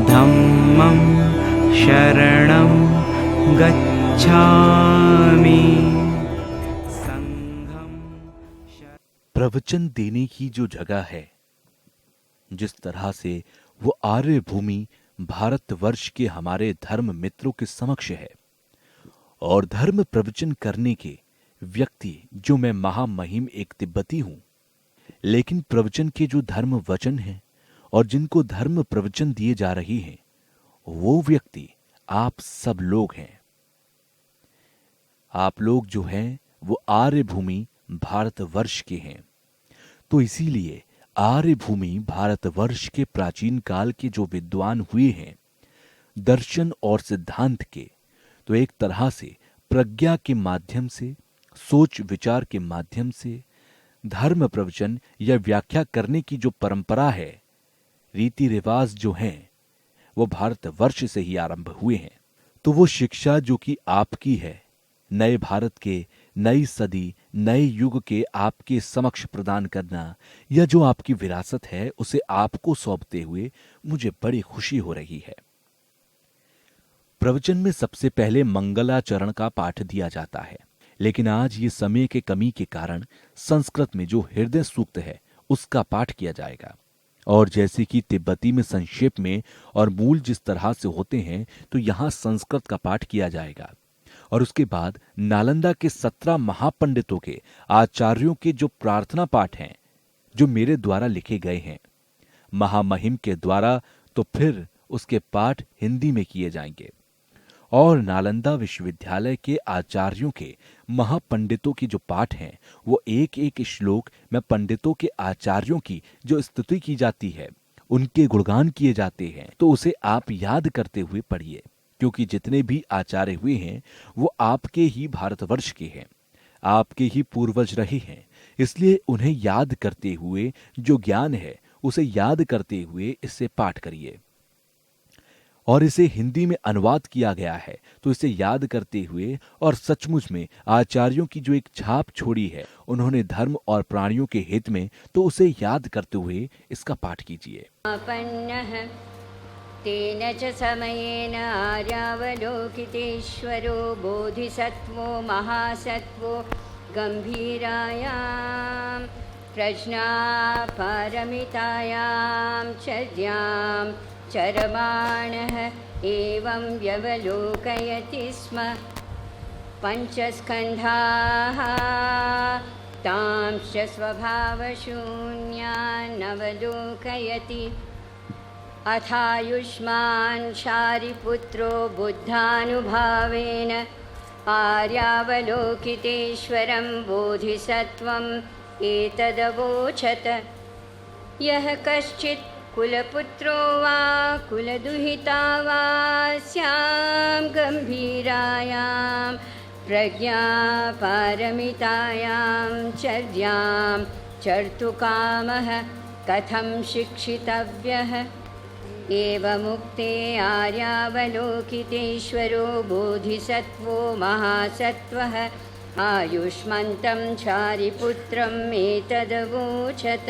धम्मं शरणं गच्छामि। प्रवचन देने की जो जगह है, जिस तरह से वो आर्य भूमि भारतवर्ष के हमारे धर्म मित्रों के समक्ष है, और धर्म प्रवचन करने के व्यक्ति जो मैं महामहिम एक तिब्बती हूं, लेकिन प्रवचन के जो धर्म वचन हैं और जिनको धर्म प्रवचन दिए जा रहे हैं, वो व्यक्ति आप सब लोग हैं। आप लोग जो हैं वो आर्य भूमि भारतवर्ष के हैं। तो इसीलिए आर्य भूमि भारतवर्ष के प्राचीन काल के जो विद्वान हुए हैं दर्शन और सिद्धांत के, तो एक तरह से प्रज्ञा के माध्यम से, सोच विचार के माध्यम से धर्म प्रवचन या व्याख्या करने की जो परंपरा है, रीति रिवाज जो हैं, वो भारतवर्ष से ही आरंभ हुए हैं। तो वो शिक्षा जो कि आपकी है, नए भारत के, नई सदी, नए युग के आपके समक्ष प्रदान करना, या जो आपकी विरासत है उसे आपको सौंपते हुए मुझे बड़ी खुशी हो रही है। प्रवचन में सबसे पहले मंगलाचरण का पाठ दिया जाता है, लेकिन आज ये समय के कमी के कारण संस्कृत में जो हृदय सूक्त है उसका पाठ किया जाएगा। और जैसे कि तिब्बती में संक्षेप में और मूल जिस तरह से होते हैं, तो यहाँ संस्कृत का पाठ किया जाएगा। और उसके बाद नालंदा के 17 महापंडितों के आचार्यों के जो प्रार्थना पाठ हैं, जो मेरे द्वारा लिखे गए हैं महामहिम के द्वारा, तो फिर उसके पाठ हिंदी में किए जाएंगे। और नालंदा विश्वविद्यालय के आचार्यों के महापंडितों की जो पाठ हैं, वो एक एक श्लोक में पंडितों के आचार्यों की जो स्तुति की जाती है, उनके गुणगान किए जाते हैं, तो उसे आप याद करते हुए पढ़िए, क्योंकि जितने भी आचार्य हुए हैं वो आपके ही भारतवर्ष के हैं, आपके ही पूर्वज रहे हैं। इसलिए उन्हें याद करते हुए जो ज्ञान है उसे याद करते हुए इससे पाठ करिए। और इसे हिंदी में अनुवाद किया गया है, तो इसे याद करते हुए और सचमुच में आचार्यों की जो एक छाप छोड़ी है उन्होंने धर्म और प्राणियों के हित में, तो उसे याद करते हुए इसका पाठ कीजिए। तेन च समयेन आर्यावलोकितेश्वरो बोधिसत्वो महासत्वो गम्भीरायां प्रज्ञापारमितायां चर्यां चरमाणः एवं व्यवलोकयति स्म। पञ्चस्कन्धाः तांश्च स्वभावशून्यानवलोकयति। अथायुष्मान् शारिपुत्रो बुद्धानुभावेन आर्यावलोकितेश्वरं बोधिसत्वम् एतदवोचत। यः कश्चित् कुलपुत्रो वा कुलदुहिता वा स्यां गम्भीरायां प्रज्ञापारमितायां चर्यां चर्तुकामः कथं शिक्षितव्यः। एवमुक्ते आर्यावलोकितेश्वरो बोधिसत्वो महासत्वः आयुष्मन्तं चारिपुत्रम् एतदवोचत।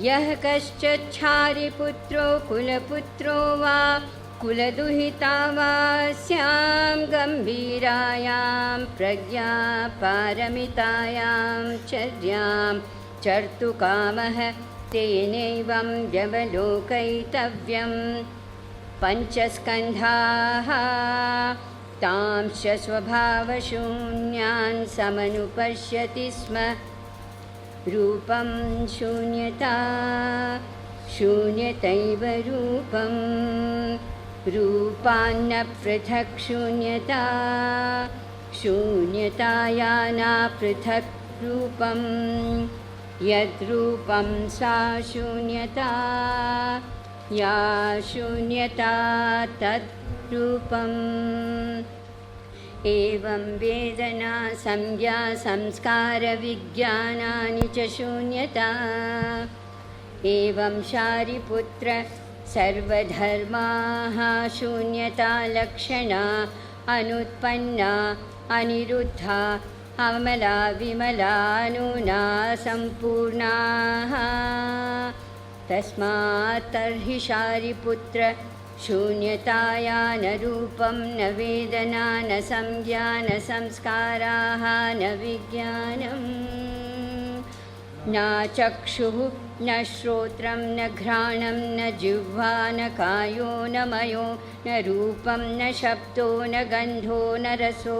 यः कश्चिच्छारिपुत्रो कुलपुत्रो वा कुलदुहिता वा स्यां गम्भीरायां प्रज्ञापारमितायां चर्यां चर्तुकामः तेनैवं व्यवलोकयितव्यम्। पञ्चस्कन्धाः तांश्च स्वभावशून्यान् समनुपश्यति स्म। रूपं शून्यता शून्यतैव रूपं रूपान्न पृथक् शून्यता शून्यताया न पृथक् रूपं। यद्रूपं सा शून्यता या शून्यता तद्रूपम्। एवं वेदना संज्ञा संस्कार विज्ञानानि च शून्यता। एवं शारिपुत्र सर्वधर्माः शून्यता लक्षणा अनुत्पन्ना अनिरुद्धा अमला विमला नूना सम्पूर्णाः। तस्मात् तर्हि शारिपुत्र शून्यताया न रूपं न वेदना न संज्ञा न संस्काराः न विज्ञानम् न चक्षुः न श्रोत्रं न घ्राणं न जिह्वा न कायो न मयो न रूपं न शब्दो न गन्धो न रसो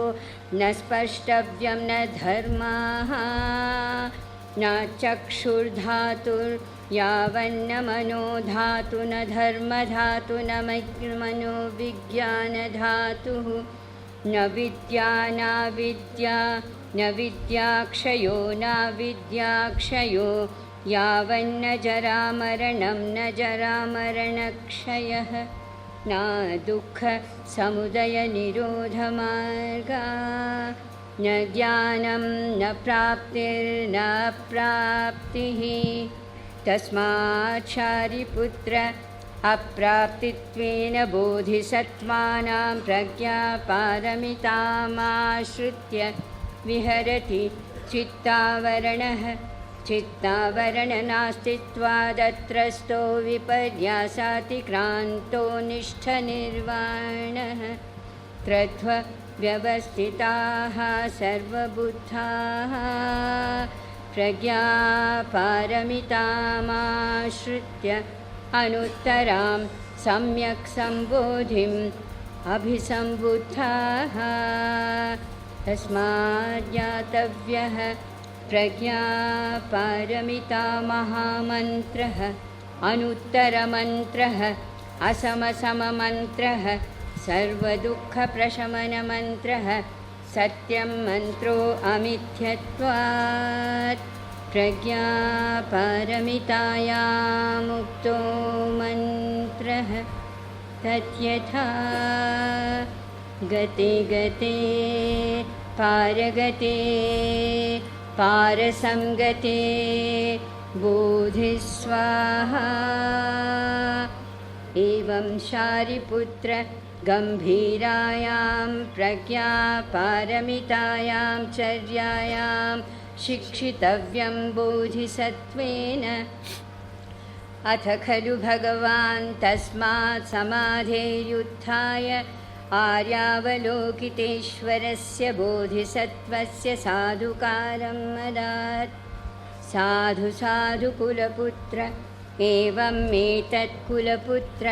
न स्पर्ष्टव्यं न धर्माः न चक्षुर्धातुर्यावन्न मनो धातु न धर्मधातु न मनोविज्ञानधातुः न विद्या न विद्या न विद्याक्षयो न विद्याक्षयो यावन्न जरामरणं न जरामरणक्षयः न दुःखसमुदयनिरोधमार्गा न ज्ञानं न प्राप्तिर्न प्राप्तिः तस्मात् शारिपुत्र अप्राप्तित्वेन बोधिसत्त्वानां प्रज्ञापारमितामाश्रित्य विहरति चित्तावरणः चित्तावरणनास्तित्वादत्रस्थो विपर्यासातिक्रान्तो निष्ठनिर्वाणः त्रध्वव्यवस्थिताः सर्वबुद्धाः प्रज्ञापारमितामाश्रित्य अनुत्तरां सम्यक् सम्बोधिम् अभिसम्बुद्धाः तस्मात् ज्ञातव्यः प्रज्ञापारमिता महामन्त्रः अनुत्तरमन्त्रः असमसममन्त्रः सर्वदुःखप्रशमनमन्त्रः सत्यं मन्त्रो अमिथ्यत्वात् प्रज्ञापारमितायां मुक्तो मन्त्रः तद्यथा गते गते पारगते पारसंगते बोधिस्वाहा एवं शारिपुत्र गम्भीरायां प्रज्ञापारमितायां चर्यायां शिक्षितव्यं बोधिसत्त्वेन अथ खलु भगवान् तस्मात् समाधेयुत्थाय आर्यावलोकितेश्वरस्य बोधिसत्त्वस्य साधुकारं मदात् साधु साधु कुलपुत्र एवमेतत् कुलपुत्र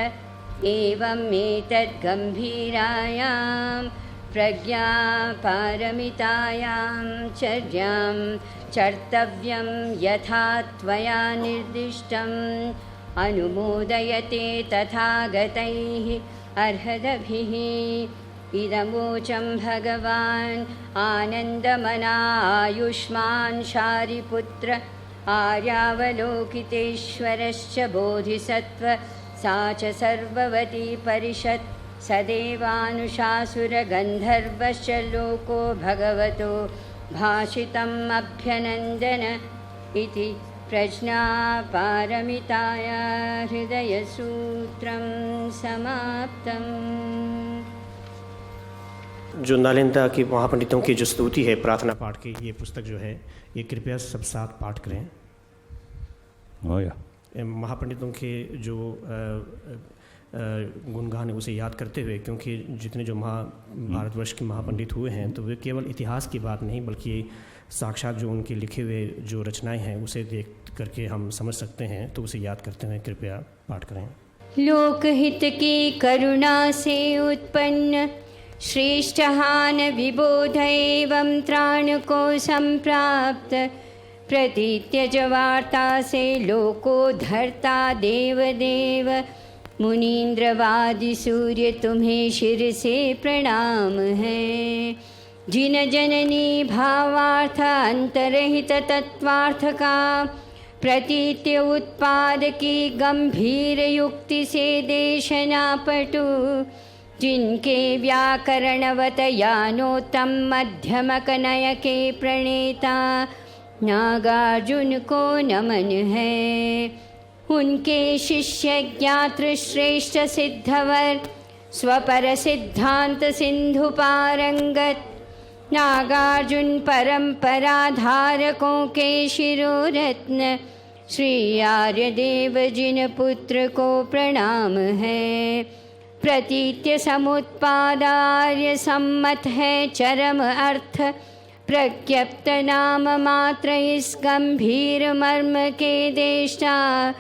एवमेतत् गम्भीरायां प्रज्ञापारमितायां चर्यां चर्तव्यं यथा त्वया निर्दिष्टम् अनुमोदयते तथागतैः अर्हदभिः इदमोचं भगवान् आनन्दमना आयुष्मान् शारिपुत्र आर्यावलोकितेश्वरश्च बोधिसत्त्व सा च सर्ववती परिषत् सदेवानुशासुरगन्धर्वश्च लोको भगवतो भाषितम् अभ्यनन्दन इति प्रज्ञापारमिताया हृदयसूत्रं समाप्तम्। जो नालंदा के महापंडितों की जो स्तुति है प्रार्थना पाठ की, ये पुस्तक जो है ये कृपया सब साथ पाठ करें। महापंडितों के जो गुणगान है उसे याद करते हुए, क्योंकि जितने जो भारतवर्ष के महापंडित हुए हैं तो वे केवल इतिहास की बात नहीं बल्कि साक्षात जो उनके लिखे हुए जो रचनाएं हैं उसे देख करके हम समझ सकते हैं, तो उसे याद करते हुए कृपया पाठ करें। लोकहित की करुणा से उत्पन्न श्रेष्ठहान विबोध एवं त्राण को संप्राप्त प्रतीत्यज वार्ता से लोको धरता देवदेव मुनीन्द्रवादि सूर्य तुम्हें शिर से प्रणाम है। जिन जननी भावार्थ अंतरहित तत्वार्थ का प्रतीत्य उत्पाद की गंभीर युक्ति से देशना पटु, जिनके व्याकरणवत यानोत्तम मध्यमक नय के प्रणेता नागार्जुन को नमन है। उनके शिष्य ज्ञात्र श्रेष्ठ सिद्धवर स्वपर सिद्धांत सिंधु पारंगत नागार्जुन परंपरा धारकों के शिरोरत्न श्री आर्यदेव जिन पुत्र को प्रणाम है। प्रतीत्य समुत्पादार्य सम्मत है चरम अर्थ, प्रज्ञप्त नाम मात्र इस गंभीर मर्म के देष्टा।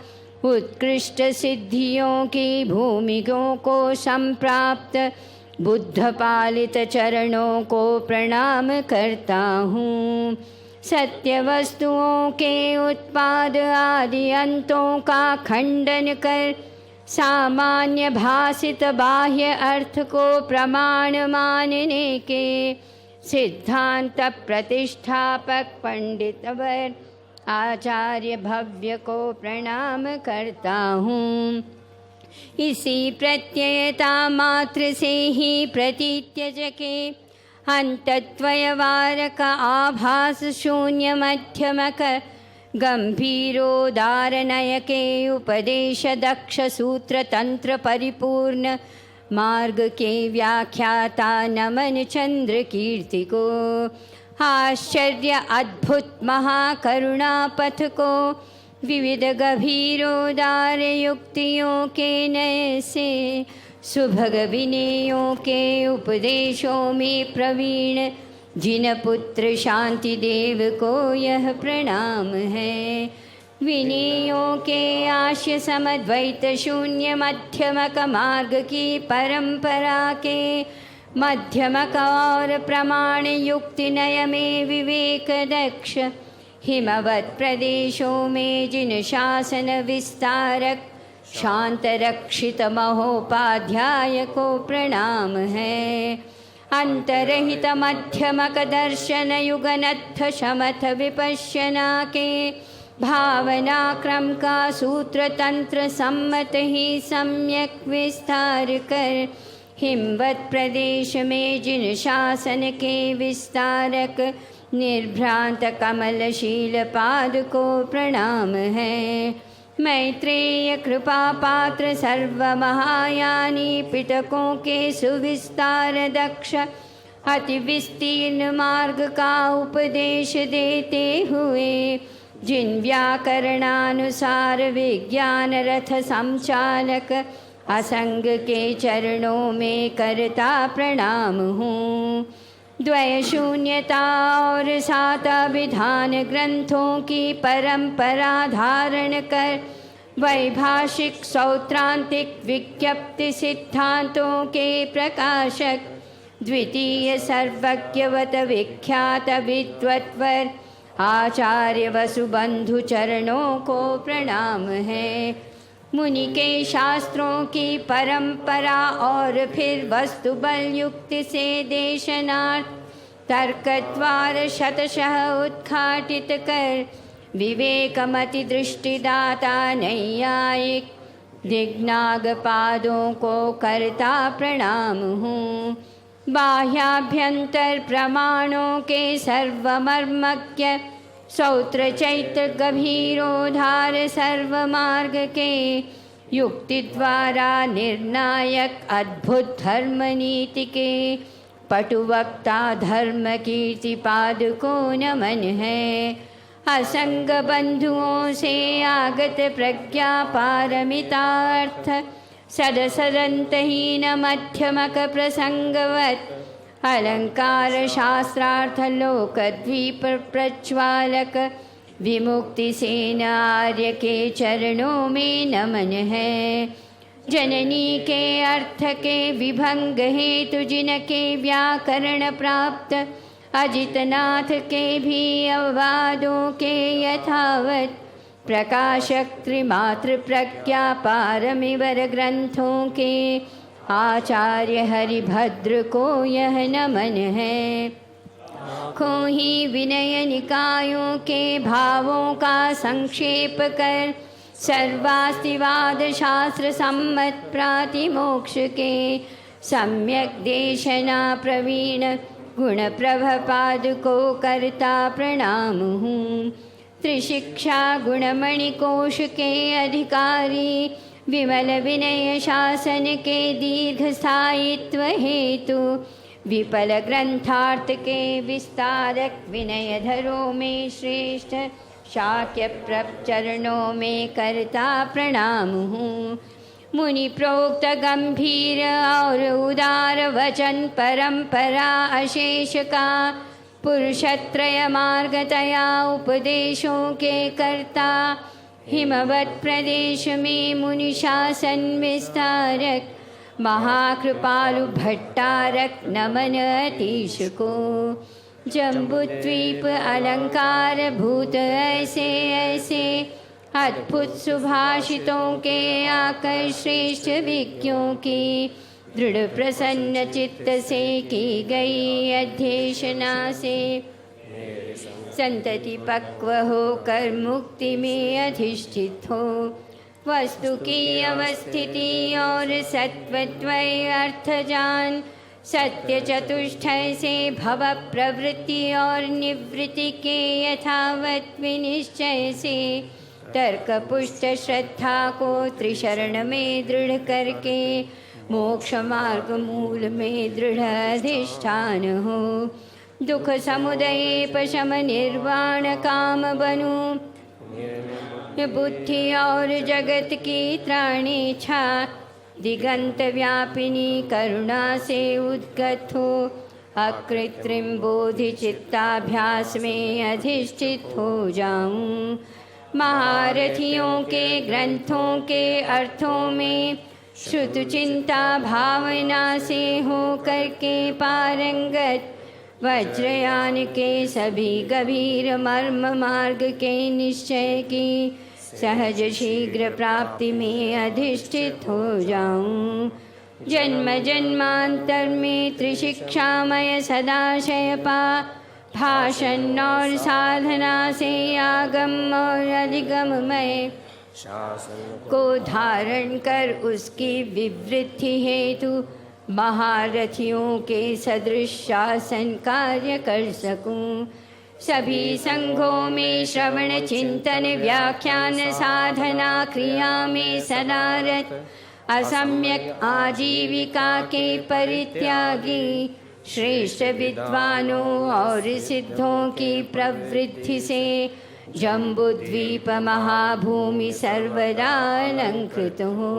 उत्कृष्ट सिद्धियों की भूमिकों को संप्राप्त बुद्ध पालित चरणों को प्रणाम करता हूँ। सत्य वस्तुओं के उत्पाद आदि अंतों का खंडन कर सामान्य भासित बाह्य अर्थ को प्रमाण मानने के सिद्धांत प्रतिष्ठापक पंडित वर आचार्य भव्य को प्रणाम करता हूँ। इसी प्रत्ययता मात्र से ही प्रतीत्यज के अंतत्वयवारक आभास शून्य मध्यमक गंभीरोदारनय के उपदेश दक्ष सूत्र तंत्र परिपूर्ण मार्ग के व्याख्याता नमन चंद्र कीर्ति को। आश्चर्य अद्भुत महाकरुणा पथ को विविध गंभीरोदार युक्तियों के नए से सुभग विनयों के उपदेशों में प्रवीण जिन पुत्र शांति देव को यह प्रणाम है। विनयों के आश्य समद्वैत शून्य मध्यमक मार्ग की परंपरा के मध्यमक और प्रमाण युक्ति नय में विवेक दक्ष हिमवत प्रदेशों में जिन शासन विस्तारक शांत रक्षित महोपाध्याय को प्रणाम है। अंतरहित मध्यमक दर्शन युगनत्थ शमथ विपश्यना के भावना क्रम का सूत्र तंत्र सम्मत ही सम्यक विस्तार कर हिमवत प्रदेश में जिन शासन के विस्तारक निर्भ्रांत कमलशील पाद को प्रणाम है। मैत्रेय कृपा पात्र सर्व महायानी पिटकों के सुविस्तार दक्ष अति विस्तीर्ण मार्ग का उपदेश देते हुए जिन व्याकरणानुसार विज्ञान रथ संचालक असंग के चरणों में करता प्रणाम हूँ। द्वय शून्यता और सात विधान ग्रंथों की परंपरा धारण कर वैभाषिक सौत्रांतिक विज्ञप्ति सिद्धांतों के प्रकाशक द्वितीय सर्वज्ञवत विख्यात विद्वत्वर आचार्य वसुबंधु चरणों को प्रणाम है। मुनि के शास्त्रों की परंपरा और फिर वस्तुबल युक्ति से देशनार्थ तर्कद्वार शतशः उद्घाटित कर विवेकमति दृष्टिदाता नैयायिक दिग्नागपादों को करता प्रणाम हूँ। बाह्याभ्यंतर प्रमाणों के सर्वमर्मज्ञ सौत्र चैत्र गभीरोधार सर्व मार्ग के युक्ति द्वारा निर्णायक अद्भुत धर्म नीति के पटुवक्ता धर्म कीर्ति पाद को नमन है। असंग बंधुओं से आगत प्रज्ञा पारमितार्थ सदसदंतहीन मध्यमक प्रसंगवत अलंकार शास्त्रार्थ लोकद्वीप प्रज्वालक विमुक्ति सेन आर्य के चरणों में नमन है। जननी के अर्थ के विभंग हेतु जिनके व्याकरण प्राप्त अजितनाथ के भी अववादों के यथावत प्रकाशक त्रिमात्र प्रज्ञा पारमिवर ग्रंथों के आचार्य हरिभद्र को यह नमन है। खोही विनय निकायों के भावों का संक्षेप कर सर्वास्तिवाद शास्त्र सम्मत प्रातिमोक्ष के सम्यक देशना प्रवीण गुण प्रभपाद को करता प्रणाम हूँ। त्रिशिक्षा गुणमणि कोश के अधिकारी विमल विनय शासन के दीर्घ स्थायित्व हेतु विपल ग्रंथार्थ के विस्तारक विनय धरों में श्रेष्ठ शाक्य प्रचरणों में करता प्रणाम हूँ। मुनि प्रोक्त गंभीर और उदार वचन परंपरा अशेष का पुरुषत्रय मार्गतया उपदेशों के करता। हिमवत प्रदेश में मुनि शासन विस्तारक महाकृपालु भट्टारक नमन अतीश को। जम्बूद्वीप अलंकार भूत ऐसे ऐसे अद्भुत सुभाषितों के आकर श्रेष्ठ विज्ञों की दृढ़ प्रसन्न चित्त से की गई अध्येशना से संतति पक्व होकर मुक्ति में अधिष्ठित हो। वस्तु की अवस्थिति और सत्वद्वय अर्थ जान सत्य चतुष्टय से भव प्रवृत्ति और निवृत्ति के यथावत विनिश्चय से तर्क पुष्ट श्रद्धा को त्रिशरण में दृढ़ करके मोक्ष मार्ग मूल में दृढ़ अधिष्ठान हो। दुख समुदय पशम निर्वाण काम बनूं बुद्धि और जगत की त्राणी छा दिगंत व्यापिनी करुणा से उद्गत हो। अकृत्रिम बोधि चित्ताभ्यास में अधिष्ठित हो जाऊं। महारथियों के ग्रंथों के अर्थों में श्रुत चिंता भावना से हो करके पारंगत वज्रयान के सभी गंभीर मर्म मार्ग के निश्चय की सहज शीघ्र प्राप्ति में अधिष्ठित हो जाऊं। जन्म जन्मांतर में त्रिशिक्षामय सदाशय पा भाषण और साधना से आगम और अधिगममय को धारण कर उसकी विवृद्धि हेतु महारथियों के सदृश शासन कार्य कर सकूं। सभी संघों में श्रवण चिंतन व्याख्यान साधना क्रिया में सदारत असम्यक आजीविका के परित्यागी श्रेष्ठ विद्वानों और सिद्धों की प्रवृत्ति से जम्बूद्वीप महाभूमि सर्वदा अलंकृत हो।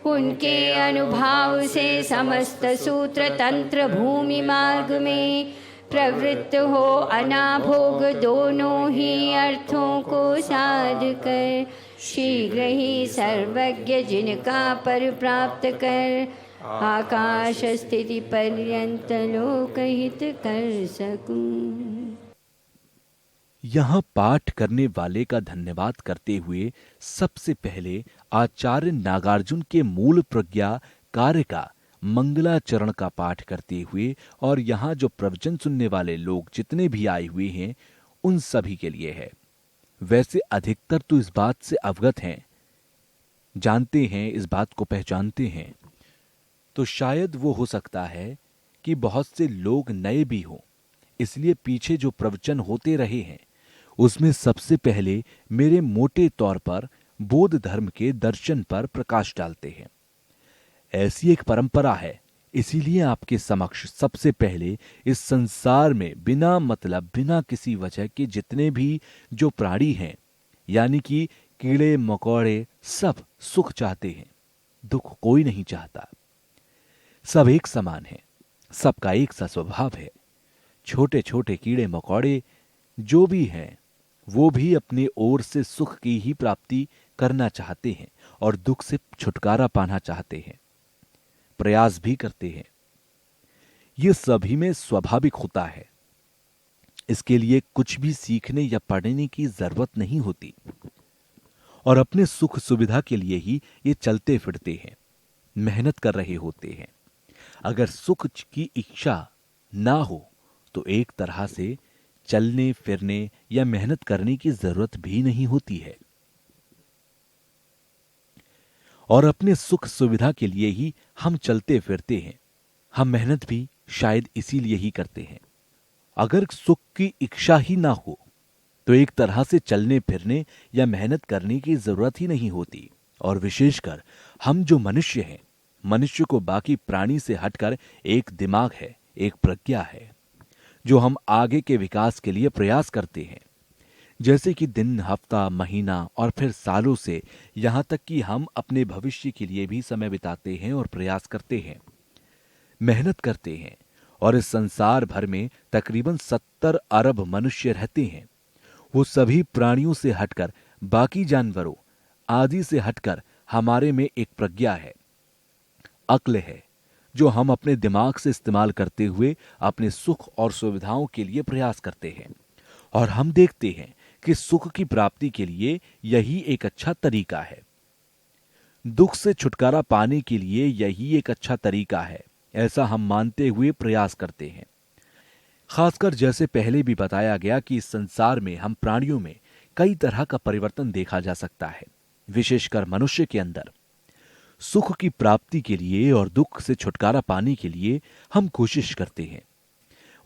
उनके अनुभाव से समस्त सूत्र तंत्र भूमि मार्ग में प्रवृत्त हो अनाभोग दोनों ही अर्थों को साध कर शीघ्र ही सर्वज्ञ जिनका पर प्राप्त कर आकाश स्थिति पर्यंत लोकहित कर सकूं। यहां पाठ करने वाले का धन्यवाद करते हुए सबसे पहले आचार्य नागार्जुन के मूल प्रज्ञा कार्य का मंगलाचरण का पाठ करते हुए और यहाँ जो प्रवचन सुनने वाले लोग जितने भी आए हुए हैं उन सभी के लिए है। वैसे अधिकतर तो इस बात से अवगत हैं, जानते हैं, इस बात को पहचानते हैं, तो शायद वो हो सकता है कि बहुत से लोग नए भी हों, इसलिए पीछे जो प्रवचन होते रहे हैं उसमें सबसे पहले मेरे मोटे तौर पर बौद्ध धर्म के दर्शन पर प्रकाश डालते हैं। ऐसी एक परंपरा है, इसीलिए आपके समक्ष सबसे पहले इस संसार में बिना मतलब बिना किसी वजह के जितने भी जो प्राणी हैं, यानी कि कीड़े मकोड़े, सब सुख चाहते हैं, दुख कोई नहीं चाहता। सब एक समान है, सबका एक सा स्वभाव है। छोटे छोटे कीड़े मकोड़े जो भी हैं वो भी अपने ओर से सुख की ही प्राप्ति करना चाहते हैं और दुख से छुटकारा पाना चाहते हैं, प्रयास भी करते हैं। यह सभी में स्वाभाविक होता है, इसके लिए कुछ भी सीखने या पढ़ने की जरूरत नहीं होती और अपने सुख सुविधा के लिए ही ये चलते फिरते हैं, मेहनत कर रहे होते हैं। अगर सुख की इच्छा ना हो तो एक तरह से चलने फिरने या मेहनत करने की जरूरत भी नहीं होती है और अपने सुख सुविधा के लिए ही हम चलते फिरते हैं। हम मेहनत भी शायद इसीलिए ही करते हैं। अगर सुख की इच्छा ही ना हो तो एक तरह से चलने फिरने या मेहनत करने की जरूरत ही नहीं होती। और विशेषकर हम जो मनुष्य हैं, मनुष्य को बाकी प्राणी से हटकर एक दिमाग है, एक प्रज्ञा है जो हम आगे के विकास के लिए प्रयास करते हैं। जैसे कि दिन, हफ्ता, महीना और फिर सालों से यहाँ तक कि हम अपने भविष्य के लिए भी समय बिताते हैं और प्रयास करते हैं, मेहनत करते हैं। और इस संसार भर में तकरीबन 70 अरब मनुष्य रहते हैं। वो सभी प्राणियों से हटकर, बाकी जानवरों आदि से हटकर हमारे में एक प्रज्ञा है, अक्ल है, जो हम अपने दिमाग से इस्तेमाल करते हुए अपने सुख और सुविधाओं के लिए प्रयास करते हैं। और हम देखते हैं कि सुख की प्राप्ति के लिए यही एक अच्छा तरीका है, दुख से छुटकारा पाने के लिए यही एक अच्छा तरीका है, ऐसा हम मानते हुए प्रयास करते हैं। खासकर जैसे पहले भी बताया गया कि इस संसार में हम प्राणियों में कई तरह का परिवर्तन देखा जा सकता है, विशेषकर मनुष्य के अंदर। सुख की प्राप्ति के लिए और दुख से छुटकारा पाने के लिए हम कोशिश करते हैं।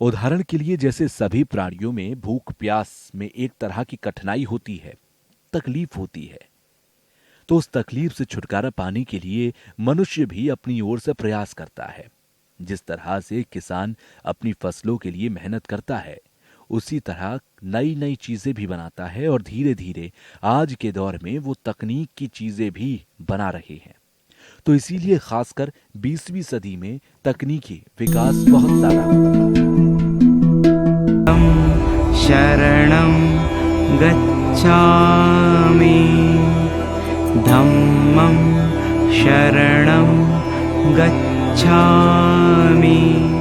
उदाहरण के लिए जैसे सभी प्राणियों में भूख प्यास में एक तरह की कठिनाई होती है, तकलीफ होती है, तो उस तकलीफ से छुटकारा पाने के लिए मनुष्य भी अपनी ओर से प्रयास करता है। जिस तरह से किसान अपनी फसलों के लिए मेहनत करता है, उसी तरह नई नई चीजें भी बनाता है और धीरे धीरे आज के दौर में वो तकनीक की चीजें भी बना रहे हैं। तो इसीलिए खासकर 20वीं सदी में तकनीकी विकास बहुत ज्यादा शरणं गच्छामि धम्मं शरणं गच्छामि